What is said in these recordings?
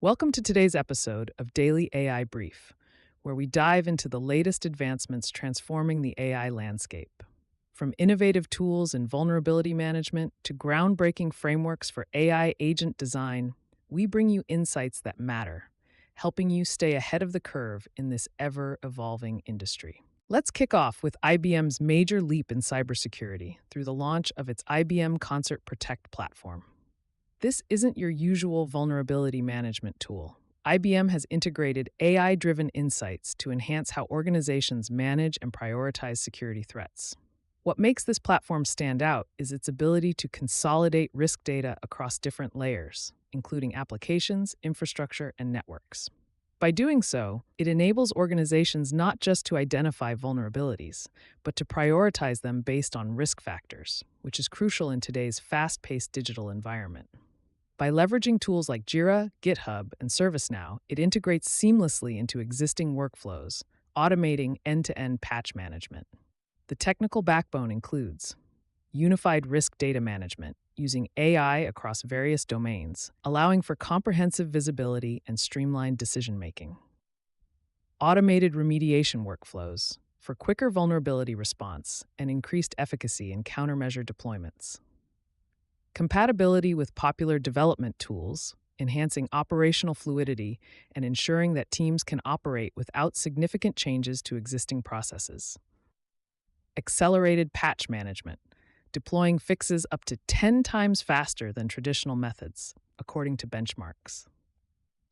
Welcome to today's episode of Daily AI Brief, where we dive into the latest advancements transforming the AI landscape. From innovative tools in vulnerability management to groundbreaking frameworks for AI agent design, we bring you insights that matter, helping you stay ahead of the curve in this ever-evolving industry. Let's kick off with IBM's major leap in cybersecurity through the launch of its IBM Concert Protect platform. This isn't your usual vulnerability management tool. IBM has integrated AI-driven insights to enhance how organizations manage and prioritize security threats. What makes this platform stand out is its ability to consolidate risk data across different layers, including applications, infrastructure, and networks. By doing so, it enables organizations not just to identify vulnerabilities, but to prioritize them based on risk factors, which is crucial in today's fast-paced digital environment. By leveraging tools like Jira, GitHub, and ServiceNow, it integrates seamlessly into existing workflows, automating end-to-end patch management. The technical backbone includes unified risk data management, using AI across various domains, allowing for comprehensive visibility and streamlined decision-making. Automated remediation workflows, for quicker vulnerability response and increased efficacy in countermeasure deployments. Compatibility with popular development tools, enhancing operational fluidity and ensuring that teams can operate without significant changes to existing processes. Accelerated patch management, deploying fixes up to 10 times faster than traditional methods, according to benchmarks.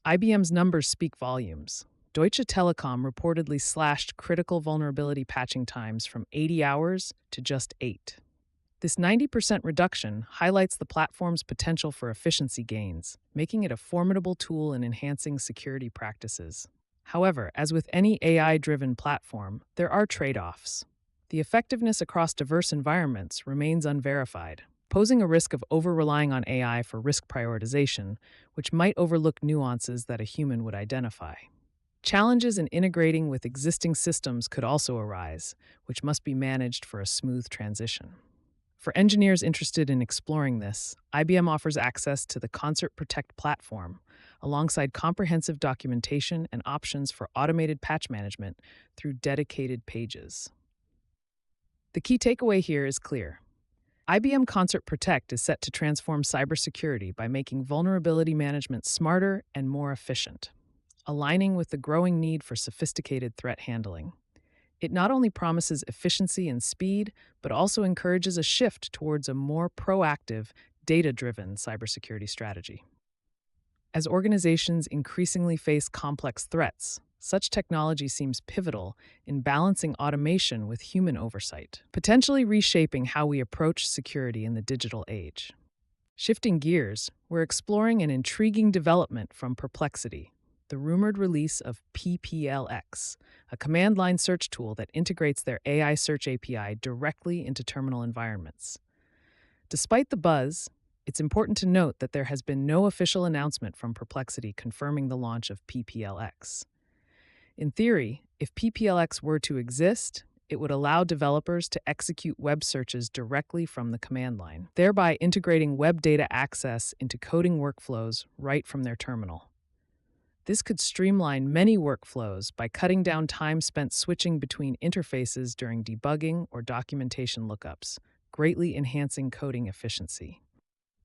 IBM's numbers speak volumes. Deutsche Telekom reportedly slashed critical vulnerability patching times from 80 hours to just 8. This 90% reduction highlights the platform's potential for efficiency gains, making it a formidable tool in enhancing security practices. However, as with any AI-driven platform, there are trade-offs. The effectiveness across diverse environments remains unverified, posing a risk of over-relying on AI for risk prioritization, which might overlook nuances that a human would identify. Challenges in integrating with existing systems could also arise, which must be managed for a smooth transition. For engineers interested in exploring this, IBM offers access to the Concert Protect platform, alongside comprehensive documentation and options for automated patch management through dedicated pages. The key takeaway here is clear. IBM Concert Protect is set to transform cybersecurity by making vulnerability management smarter and more efficient, aligning with the growing need for sophisticated threat handling. It not only promises efficiency and speed, but also encourages a shift towards a more proactive, data-driven cybersecurity strategy. As organizations increasingly face complex threats, such technology seems pivotal in balancing automation with human oversight, potentially reshaping how we approach security in the digital age. Shifting gears, we're exploring an intriguing development from Perplexity, the rumored release of PPLX, a command-line search tool that integrates their AI search API directly into terminal environments. Despite the buzz, it's important to note that there has been no official announcement from Perplexity confirming the launch of PPLX. In theory, if PPLX were to exist, it would allow developers to execute web searches directly from the command line, thereby integrating web data access into coding workflows right from their terminal. This could streamline many workflows by cutting down time spent switching between interfaces during debugging or documentation lookups, greatly enhancing coding efficiency.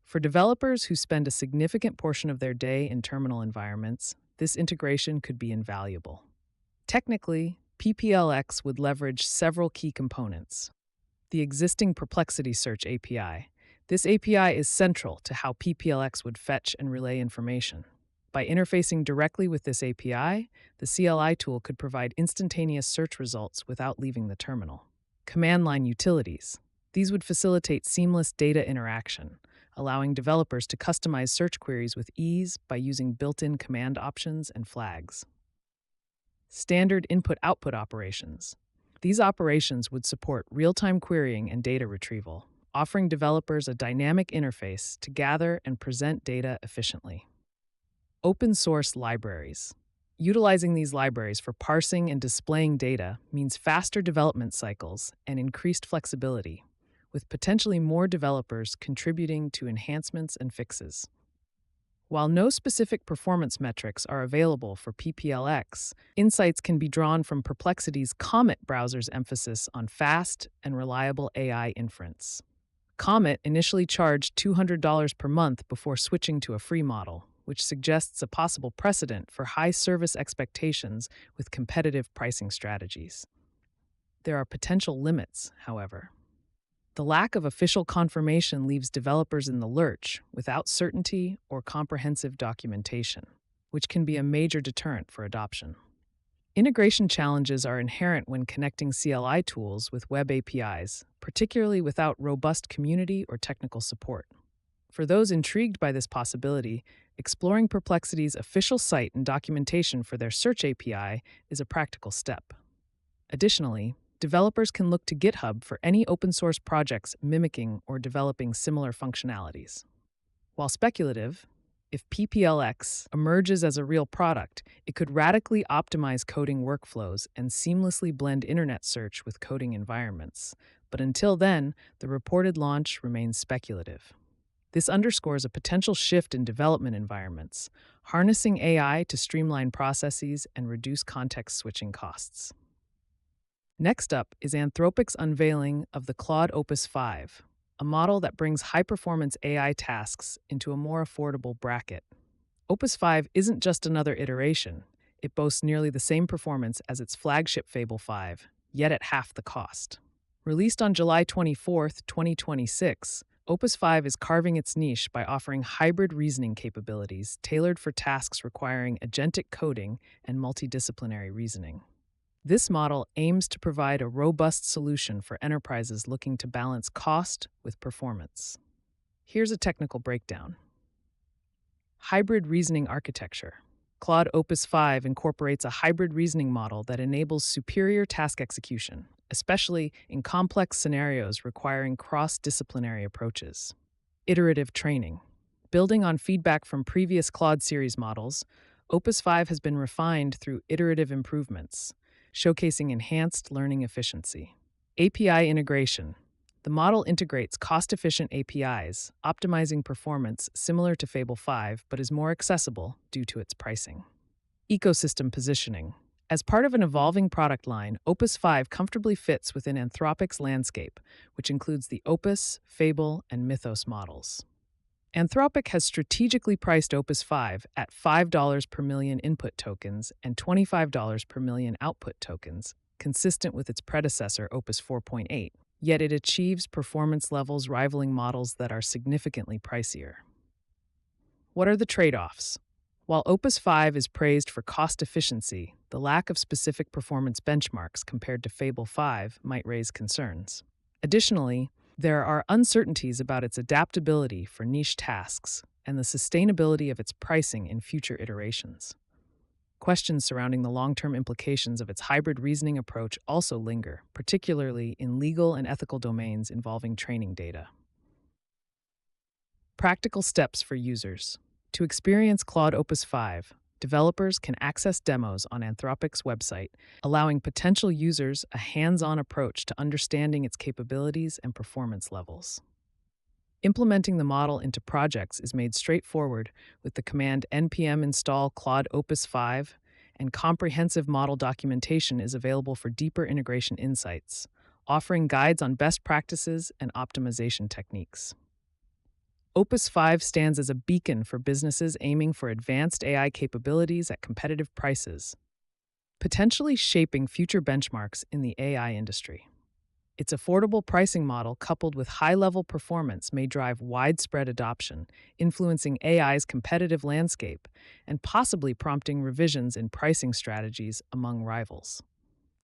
For developers who spend a significant portion of their day in terminal environments, this integration could be invaluable. Technically, PPLX would leverage several key components. The existing Perplexity Search API. This API is central to how PPLX would fetch and relay information. By interfacing directly with this API, the CLI tool could provide instantaneous search results without leaving the terminal. Command line utilities. These would facilitate seamless data interaction, allowing developers to customize search queries with ease by using built-in command options and flags. Standard input-output operations. These operations would support real-time querying and data retrieval, offering developers a dynamic interface to gather and present data efficiently. Open-source libraries. Utilizing these libraries for parsing and displaying data means faster development cycles and increased flexibility, with potentially more developers contributing to enhancements and fixes. While no specific performance metrics are available for PPLX, insights can be drawn from Perplexity's Comet browser's emphasis on fast and reliable AI inference. Comet initially charged $200 per month before switching to a free model, which suggests a possible precedent for high service expectations with competitive pricing strategies. There are potential limits, however. The lack of official confirmation leaves developers in the lurch without certainty or comprehensive documentation, which can be a major deterrent for adoption. Integration challenges are inherent when connecting CLI tools with web APIs, particularly without robust community or technical support. For those intrigued by this possibility, exploring Perplexity's official site and documentation for their search API is a practical step. Additionally, developers can look to GitHub for any open-source projects mimicking or developing similar functionalities. While speculative, if PPLX emerges as a real product, it could radically optimize coding workflows and seamlessly blend internet search with coding environments. But until then, the reported launch remains speculative. This underscores a potential shift in development environments, harnessing AI to streamline processes and reduce context switching costs. Next up is Anthropic's unveiling of the Claude Opus 5, a model that brings high-performance AI tasks into a more affordable bracket. Opus 5 isn't just another iteration. It boasts nearly the same performance as its flagship Fable 5, yet at half the cost. Released on July 24, 2026, Opus 5 is carving its niche by offering hybrid reasoning capabilities tailored for tasks requiring agentic coding and multidisciplinary reasoning. This model aims to provide a robust solution for enterprises looking to balance cost with performance. Here's a technical breakdown. Hybrid reasoning architecture. Claude Opus 5 incorporates a hybrid reasoning model that enables superior task execution, especially in complex scenarios requiring cross-disciplinary approaches. Iterative training. Building on feedback from previous Claude series models, Opus 5 has been refined through iterative improvements, showcasing enhanced learning efficiency. API integration. The model integrates cost-efficient APIs, optimizing performance similar to Fable 5 but is more accessible due to its pricing. Ecosystem positioning. As part of an evolving product line, Opus 5 comfortably fits within Anthropic's landscape, which includes the Opus, Fable, and Mythos models. Anthropic has strategically priced Opus 5 at $5 per million input tokens and $25 per million output tokens, consistent with its predecessor Opus 4.8, yet it achieves performance levels rivaling models that are significantly pricier. What are the trade-offs? While Opus 5 is praised for cost efficiency, the lack of specific performance benchmarks compared to Fable 5 might raise concerns. Additionally, there are uncertainties about its adaptability for niche tasks and the sustainability of its pricing in future iterations. Questions surrounding the long-term implications of its hybrid reasoning approach also linger, particularly in legal and ethical domains involving training data. Practical steps for users. To experience Claude Opus 5, developers can access demos on Anthropic's website, allowing potential users a hands-on approach to understanding its capabilities and performance levels. Implementing the model into projects is made straightforward with the command npm install Claude Opus 5, and comprehensive model documentation is available for deeper integration insights, offering guides on best practices and optimization techniques. Opus 5 stands as a beacon for businesses aiming for advanced AI capabilities at competitive prices, potentially shaping future benchmarks in the AI industry. Its affordable pricing model, coupled with high-level performance, may drive widespread adoption, influencing AI's competitive landscape and possibly prompting revisions in pricing strategies among rivals.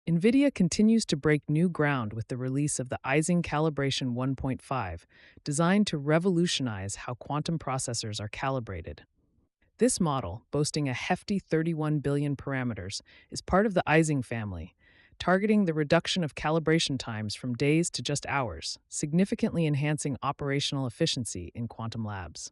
NVIDIA continues to break new ground with the release of the Ising Calibration 1.5, designed to revolutionize how quantum processors are calibrated. This model, boasting a hefty 31 billion parameters, is part of the Ising family, targeting the reduction of calibration times from days to just hours, significantly enhancing operational efficiency in quantum labs.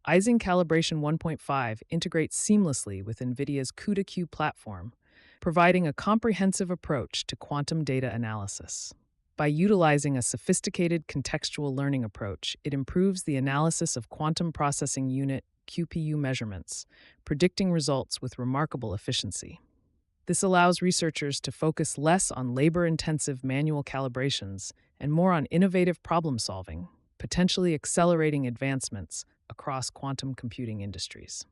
Ising Calibration 1.5 integrates seamlessly with NVIDIA's CUDA-Q platform, providing a comprehensive approach to quantum data analysis. By utilizing a sophisticated contextual learning approach, it improves the analysis of quantum processing unit QPU measurements, predicting results with remarkable efficiency. This allows researchers to focus less on labor-intensive manual calibrations and more on innovative problem-solving, potentially accelerating advancements across quantum computing industries.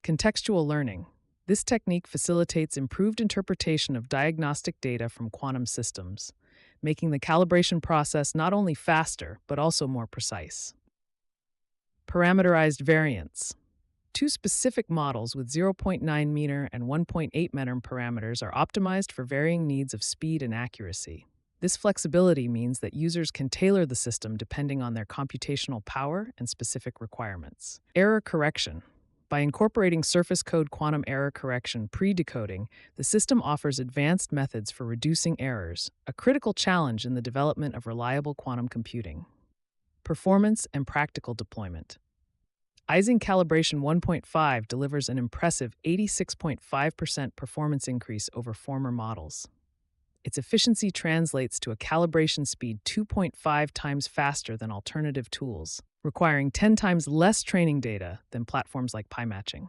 Contextual learning. This technique facilitates improved interpretation of diagnostic data from quantum systems, making the calibration process not only faster, but also more precise. Parameterized variance. Two specific models with 0.9 meter and 1.8 meter parameters are optimized for varying needs of speed and accuracy. This flexibility means that users can tailor the system depending on their computational power and specific requirements. Error correction. By incorporating surface code quantum error correction pre-decoding, the system offers advanced methods for reducing errors, a critical challenge in the development of reliable quantum computing. Performance and practical deployment. Ising Calibration 1.5 delivers an impressive 86.5% performance increase over former models. Its efficiency translates to a calibration speed 2.5 times faster than alternative tools, requiring 10 times less training data than platforms like PyMatching.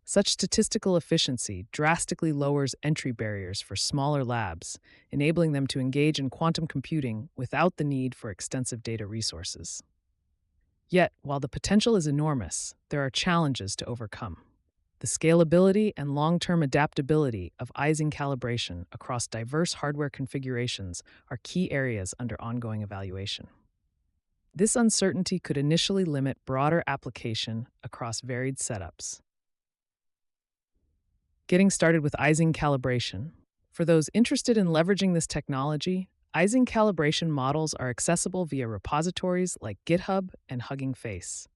Such statistical efficiency drastically lowers entry barriers for smaller labs, enabling them to engage in quantum computing without the need for extensive data resources. Yet, while the potential is enormous, there are challenges to overcome. The scalability and long-term adaptability of Ising calibration across diverse hardware configurations are key areas under ongoing evaluation. This uncertainty could initially limit broader application across varied setups. Getting started with Ising calibration. For those interested in leveraging this technology, Ising calibration models are accessible via repositories like GitHub and Hugging Face.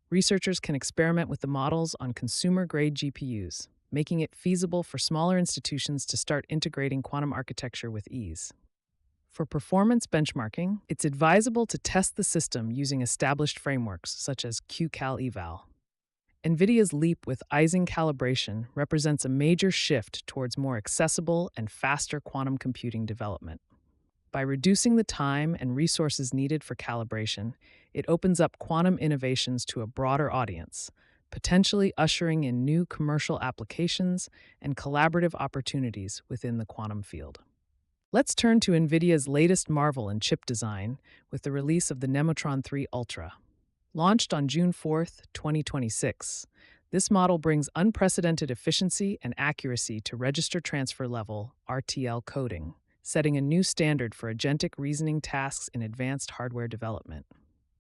Researchers can experiment with the models on consumer-grade GPUs, making it feasible for smaller institutions to start integrating quantum architecture with ease. For performance benchmarking, it's advisable to test the system using established frameworks such as QCal-Eval. NVIDIA's leap with Ising calibration represents a major shift towards more accessible and faster quantum computing development. By reducing the time and resources needed for calibration, it opens up quantum innovations to a broader audience, potentially ushering in new commercial applications and collaborative opportunities within the quantum field. Let's turn to NVIDIA's latest marvel in chip design with the release of the Nemotron 3 Ultra. Launched on June 4, 2026, this model brings unprecedented efficiency and accuracy to register transfer level (RTL) coding, setting a new standard for agentic reasoning tasks in advanced hardware development.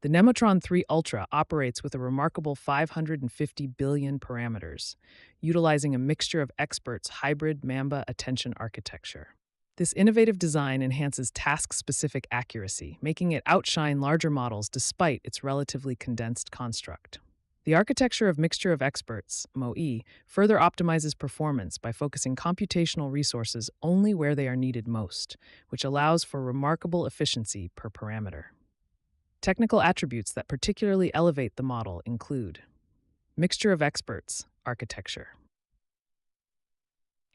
The Nemotron 3 Ultra operates with a remarkable 550 billion parameters, utilizing a mixture of experts' hybrid Mamba attention architecture. This innovative design enhances task-specific accuracy, making it outshine larger models despite its relatively condensed construct. The architecture of mixture of experts, MOE, further optimizes performance by focusing computational resources only where they are needed most, which allows for remarkable efficiency per parameter. Technical attributes that particularly elevate the model include mixture of experts architecture.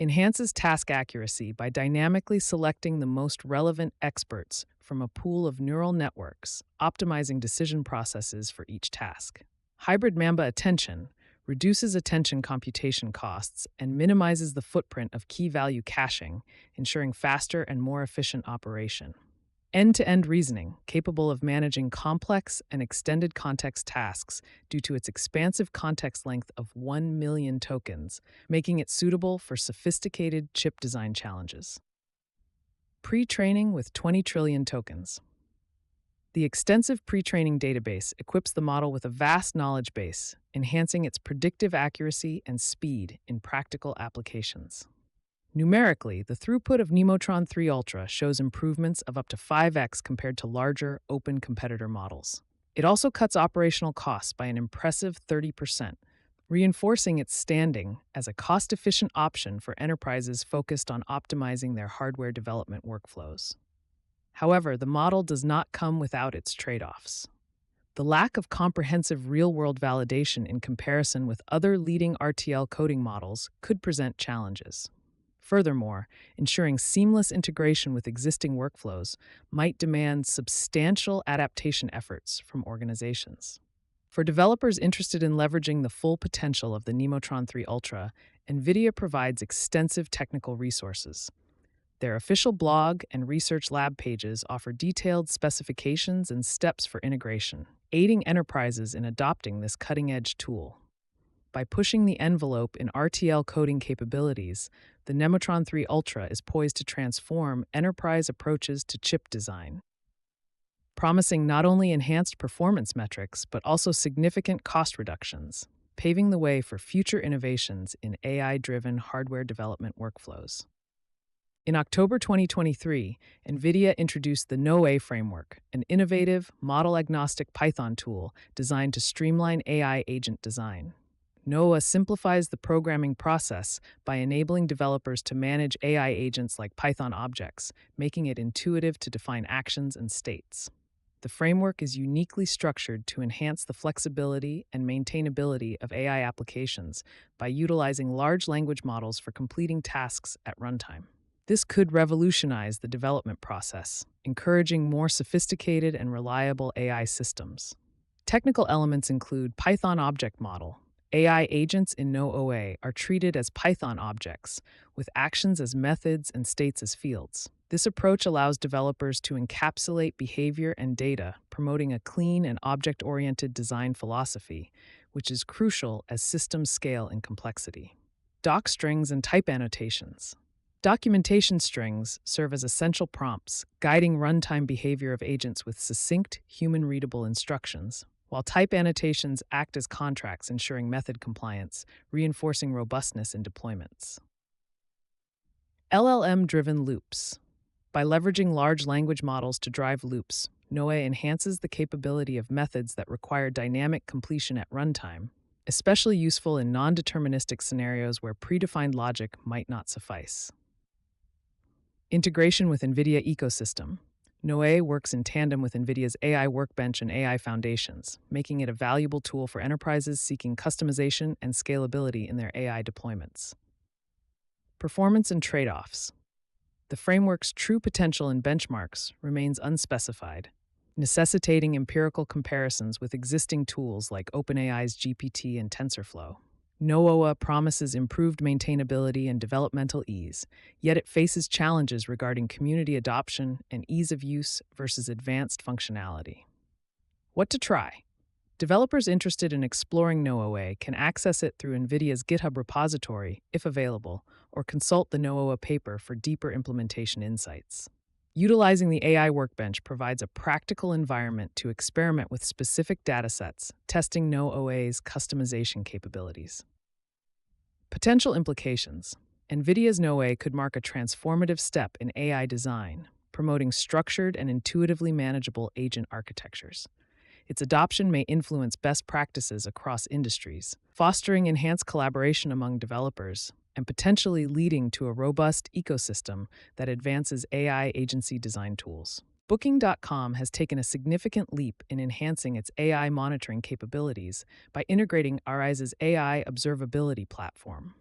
Enhances task accuracy by dynamically selecting the most relevant experts from a pool of neural networks, optimizing decision processes for each task. Hybrid Mamba attention reduces attention computation costs and minimizes the footprint of key-value caching, ensuring faster and more efficient operation. End-to-end reasoning, capable of managing complex and extended context tasks due to its expansive context length of 1 million tokens, making it suitable for sophisticated chip design challenges. Pre-training with 20 trillion tokens. The extensive pre-training database equips the model with a vast knowledge base, enhancing its predictive accuracy and speed in practical applications. Numerically, the throughput of Nemotron 3 Ultra shows improvements of up to 5x compared to larger, open competitor models. It also cuts operational costs by an impressive 30%, reinforcing its standing as a cost-efficient option for enterprises focused on optimizing their hardware development workflows. However, the model does not come without its trade-offs. The lack of comprehensive real-world validation in comparison with other leading RTL coding models could present challenges. Furthermore, ensuring seamless integration with existing workflows might demand substantial adaptation efforts from organizations. For developers interested in leveraging the full potential of the Nemotron 3 Ultra, NVIDIA provides extensive technical resources. Their official blog and research lab pages offer detailed specifications and steps for integration, aiding enterprises in adopting this cutting-edge tool. By pushing the envelope in RTL coding capabilities, the Nemotron 3 Ultra is poised to transform enterprise approaches to chip design, promising not only enhanced performance metrics but also significant cost reductions, paving the way for future innovations in AI-driven hardware development workflows. In October 2023, NVIDIA introduced the NOOA framework, an innovative, model-agnostic Python tool designed to streamline AI agent design. NOOA simplifies the programming process by enabling developers to manage AI agents like Python objects, making it intuitive to define actions and states. The framework is uniquely structured to enhance the flexibility and maintainability of AI applications by utilizing large language models for completing tasks at runtime. This could revolutionize the development process, encouraging more sophisticated and reliable AI systems. Technical elements include Python Object Model. AI agents in NOOA are treated as Python objects, with actions as methods and states as fields. This approach allows developers to encapsulate behavior and data, promoting a clean and object-oriented design philosophy, which is crucial as systems scale in complexity. Doc strings and type annotations. Documentation strings serve as essential prompts, guiding runtime behavior of agents with succinct, human-readable instructions, while type annotations act as contracts ensuring method compliance, reinforcing robustness in deployments. LLM-driven loops. By leveraging large language models to drive loops, NOOA enhances the capability of methods that require dynamic completion at runtime, especially useful in non-deterministic scenarios where predefined logic might not suffice. Integration with NVIDIA ecosystem. NOOA works in tandem with NVIDIA's AI Workbench and AI Foundations, making it a valuable tool for enterprises seeking customization and scalability in their AI deployments. Performance and trade-offs. The framework's true potential and benchmarks remains unspecified, necessitating empirical comparisons with existing tools like OpenAI's GPT and TensorFlow. NOOA promises improved maintainability and developmental ease, yet it faces challenges regarding community adoption and ease of use versus advanced functionality. What to try? Developers interested in exploring NOOA can access it through NVIDIA's GitHub repository, if available, or consult the NOOA paper for deeper implementation insights. Utilizing the AI Workbench provides a practical environment to experiment with specific datasets, testing NOOA's customization capabilities. Potential implications. NVIDIA's NOOA could mark a transformative step in AI design, promoting structured and intuitively manageable agent architectures. Its adoption may influence best practices across industries, fostering enhanced collaboration among developers, and potentially leading to a robust ecosystem that advances AI agency design tools. Booking.com has taken a significant leap in enhancing its AI monitoring capabilities by integrating Arize's AI Observability platform.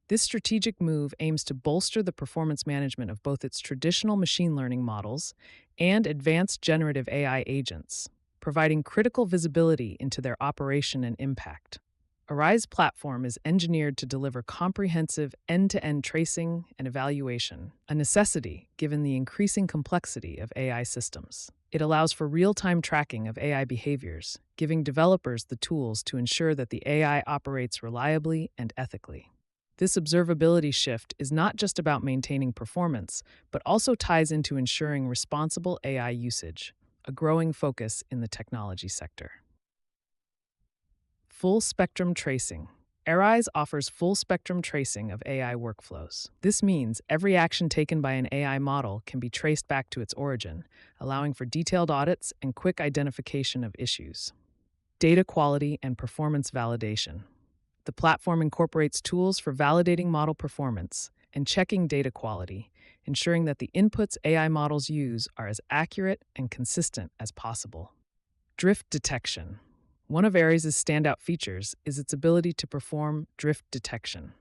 This strategic move aims to bolster the performance management of both its traditional machine learning models and advanced generative AI agents, providing critical visibility into their operation and impact. Arize platform is engineered to deliver comprehensive end-to-end tracing and evaluation, a necessity given the increasing complexity of AI systems. It allows for real-time tracking of AI behaviors, giving developers the tools to ensure that the AI operates reliably and ethically. This observability shift is not just about maintaining performance, but also ties into ensuring responsible AI usage, a growing focus in the technology sector. Full-spectrum tracing. Arize offers full-spectrum tracing of AI workflows. This means every action taken by an AI model can be traced back to its origin, allowing for detailed audits and quick identification of issues. Data quality and performance validation. The platform incorporates tools for validating model performance and checking data quality, ensuring that the inputs AI models use are as accurate and consistent as possible. Drift detection. One of Arize's standout features is its ability to perform drift detection.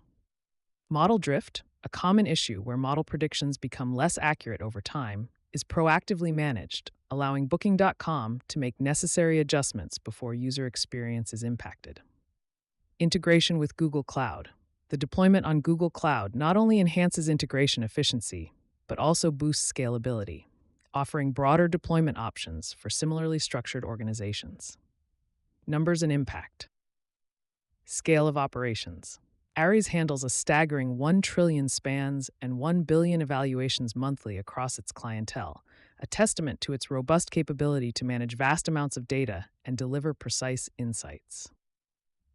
Model drift, a common issue where model predictions become less accurate over time, is proactively managed, allowing Booking.com to make necessary adjustments before user experience is impacted. Integration with Google Cloud. The deployment on Google Cloud not only enhances integration efficiency, but also boosts scalability, offering broader deployment options for similarly structured organizations. Numbers and impact. Scale of operations. Arize handles a staggering 1 trillion spans and 1 billion evaluations monthly across its clientele, a testament to its robust capability to manage vast amounts of data and deliver precise insights.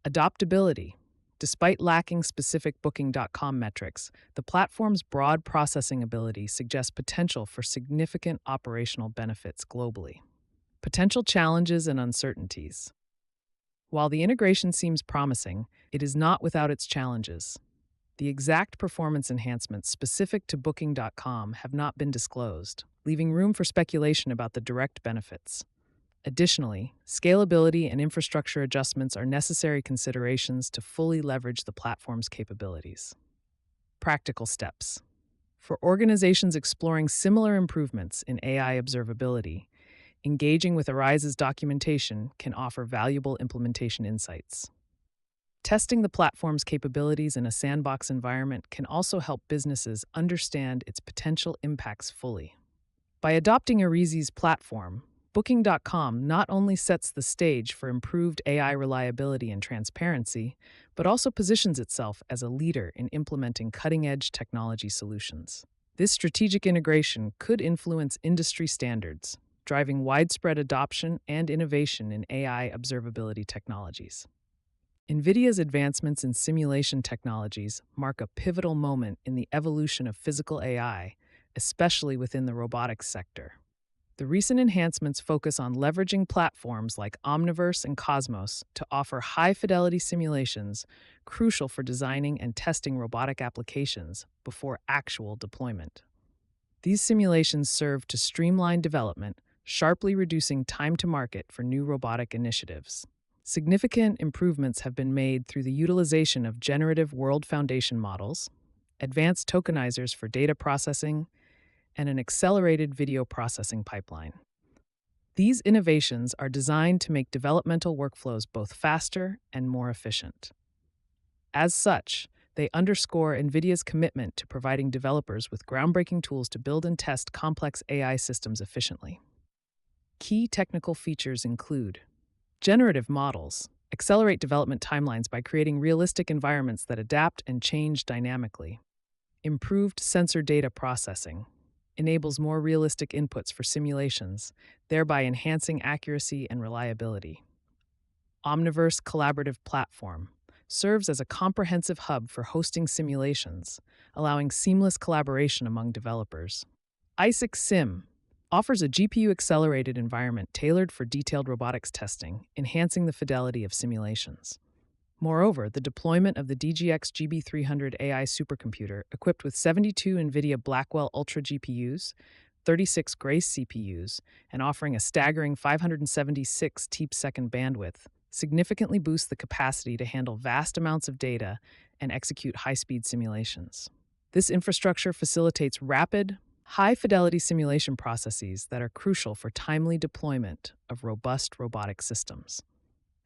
Adoptability. Despite lacking specific Booking.com metrics, the platform's broad processing ability suggests potential for significant operational benefits globally. Potential challenges and uncertainties. While the integration seems promising, it is not without its challenges. The exact performance enhancements specific to Booking.com have not been disclosed, leaving room for speculation about the direct benefits. Additionally, scalability and infrastructure adjustments are necessary considerations to fully leverage the platform's capabilities. Practical steps. For organizations exploring similar improvements in AI observability, engaging with Arize's documentation can offer valuable implementation insights. Testing the platform's capabilities in a sandbox environment can also help businesses understand its potential impacts fully. By adopting Arize's platform, Booking.com not only sets the stage for improved AI reliability and transparency, but also positions itself as a leader in implementing cutting-edge technology solutions. This strategic integration could influence industry standards, driving widespread adoption and innovation in AI observability technologies. NVIDIA's advancements in simulation technologies mark a pivotal moment in the evolution of physical AI, especially within the robotics sector. The recent enhancements focus on leveraging platforms like Omniverse and Cosmos to offer high-fidelity simulations crucial for designing and testing robotic applications before actual deployment. These simulations serve to streamline development, sharply reducing time to market for new robotic initiatives. Significant improvements have been made through the utilization of generative world foundation models, advanced tokenizers for data processing, and an accelerated video processing pipeline. These innovations are designed to make developmental workflows both faster and more efficient. As such, they underscore NVIDIA's commitment to providing developers with groundbreaking tools to build and test complex AI systems efficiently. Key technical features include generative models accelerate development timelines by creating realistic environments that adapt and change dynamically. Improved sensor data processing enables more realistic inputs for simulations, thereby enhancing accuracy and reliability. Omniverse Collaborative Platform serves as a comprehensive hub for hosting simulations, allowing seamless collaboration among developers. Ising Sim offers a GPU-accelerated environment tailored for detailed robotics testing, enhancing the fidelity of simulations. Moreover, the deployment of the DGX GB300 AI supercomputer, equipped with 72 NVIDIA Blackwell Ultra GPUs, 36 Grace CPUs, and offering a staggering 576 TP-second bandwidth, significantly boosts the capacity to handle vast amounts of data and execute high-speed simulations. This infrastructure facilitates rapid, high-fidelity simulation processes that are crucial for timely deployment of robust robotic systems.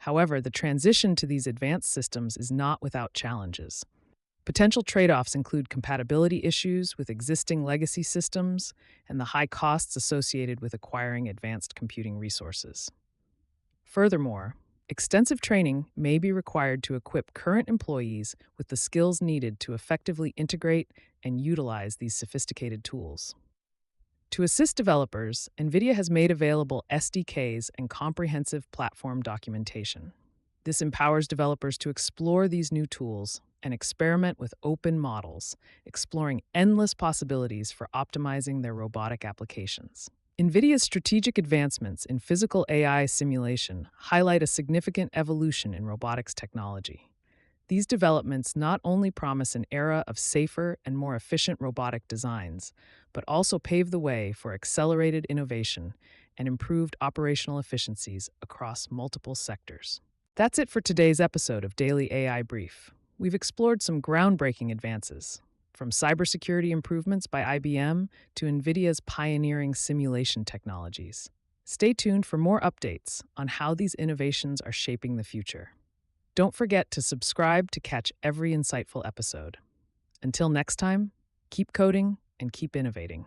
However, the transition to these advanced systems is not without challenges. Potential trade-offs include compatibility issues with existing legacy systems and the high costs associated with acquiring advanced computing resources. Furthermore, extensive training may be required to equip current employees with the skills needed to effectively integrate and utilize these sophisticated tools. To assist developers, NVIDIA has made available SDKs and comprehensive platform documentation. This empowers developers to explore these new tools and experiment with open models, exploring endless possibilities for optimizing their robotic applications. NVIDIA's strategic advancements in physical AI simulation highlight a significant evolution in robotics technology. These developments not only promise an era of safer and more efficient robotic designs, but also pave the way for accelerated innovation and improved operational efficiencies across multiple sectors. That's it for today's episode of Daily AI Brief. We've explored some groundbreaking advances, from cybersecurity improvements by IBM to NVIDIA's pioneering simulation technologies. Stay tuned for more updates on how these innovations are shaping the future. Don't forget to subscribe to catch every insightful episode. Until next time, keep coding and keep innovating.